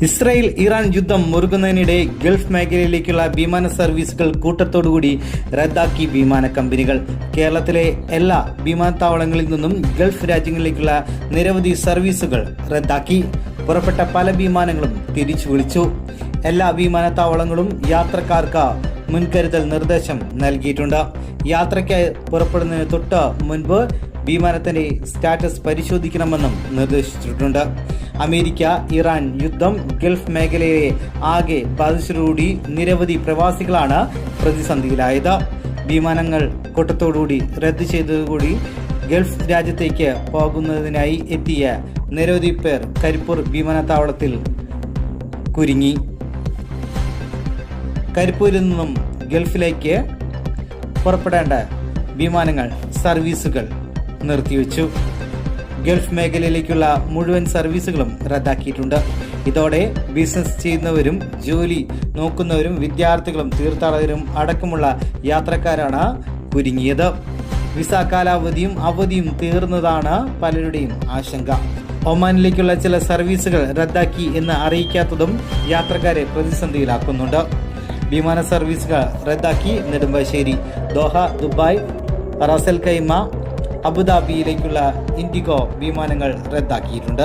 Israel Iran യുദ്ധം മുറുകുന്നതിനിടെ Gulf മേഖലയിലേക്കുള്ള വിമാന സർവീസുകൾ കൂട്ടത്തോടുകൂടി റദ്ദാക്കി വിമാന കമ്പനികൾ. കേരളത്തിലെ എല്ലാ വിമാനത്താവളങ്ങളിൽ നിന്നും ഗൾഫ് രാജ്യങ്ങളിലേക്കുള്ള നിരവധി സർവീസുകൾ റദ്ദാക്കി. പുറപ്പെട്ട പല വിമാനങ്ങളും തിരിച്ചു വിളിച്ചു. എല്ലാ വിമാനത്താവളങ്ങളും യാത്രക്കാർക്ക് മുൻകരുതൽ നിർദ്ദേശം നൽകിയിട്ടുണ്ട്. യാത്രയ്ക്കായി പുറപ്പെടുന്നതിന് തൊട്ട് മുൻപ് വിമാനത്തിന്റെ സ്റ്റാറ്റസ് പരിശോധിക്കണമെന്നും നിർദ്ദേശിച്ചിട്ടുണ്ട്. അമേരിക്ക ഇറാൻ യുദ്ധം ഗൾഫ് മേഖലയെ ആകെ ബാധിച്ചതോടുകൂടി നിരവധി പ്രവാസികളാണ് പ്രതിസന്ധിയിലായത്. വിമാനങ്ങൾ കൂട്ടത്തോടുകൂടി റദ്ദ് ചെയ്തതോടുകൂടി ഗൾഫ് രാജ്യത്തേക്ക് പോകുന്നതിനായി എത്തിയ നിരവധി പേർ കരിപ്പൂർ വിമാനത്താവളത്തിൽ കുരുങ്ങി. കരിപ്പൂരിൽ നിന്നും ഗൾഫിലേക്ക് പുറപ്പെടേണ്ട വിമാനങ്ങൾ സർവീസുകൾ നിർത്തിവെച്ചു. ഗൾഫ് മേഖലയിലേക്കുള്ള മുഴുവൻ സർവീസുകളും റദ്ദാക്കിയിട്ടുണ്ട്. ഇതോടെ ബിസിനസ് ചെയ്യുന്നവരും ജോലി നോക്കുന്നവരും വിദ്യാർത്ഥികളും തീർത്ഥാടകരും അടക്കമുള്ള യാത്രക്കാരാണ് കുരുങ്ങിയത്. വിസ കാലാവധിയും അവധിയും തീർന്നതാണ് പലരുടെയും ആശങ്ക. ഒമാനിലേക്കുള്ള ചില സർവീസുകൾ റദ്ദാക്കി എന്ന് അറിയിക്കാത്തതും യാത്രക്കാരെ പ്രതിസന്ധിയിലാക്കുന്നുണ്ട്. വിമാന സർവീസുകൾ റദ്ദാക്കി Nedumbassery, Doha, Dubai, Ras al Khaimah, അബുദാബിയിലേക്കുള്ള ഇൻഡിഗോ വിമാനങ്ങൾ റദ്ദാക്കിയിട്ടുണ്ട്.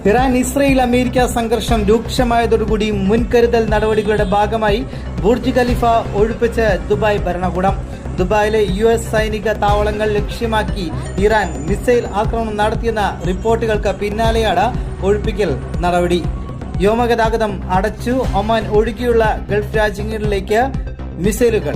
ഇറാൻ ഇസ്രായേൽ അമേരിക്ക സംഘർഷം രൂക്ഷമായതോടുകൂടി മുൻകരുതൽ നടപടികളുടെ ഭാഗമായി ബുർജ് ഖലീഫ ഒഴിപ്പിച്ച് ദുബായ് ഭരണകൂടം. ദുബായിലെ US സൈനിക താവളങ്ങൾ ലക്ഷ്യമാക്കി ഇറാൻ മിസൈൽ ആക്രമണം നടത്തിയെന്ന റിപ്പോർട്ടുകൾക്ക് പിന്നാലെയാണ് ഒഴിപ്പിക്കൽ നടപടി. വ്യോമഗതാഗതം അടച്ചു. ഒമാൻ ഒഴികെയുള്ള ഗൾഫ് രാജ്യങ്ങളിലേക്ക് മിസൈലുകൾ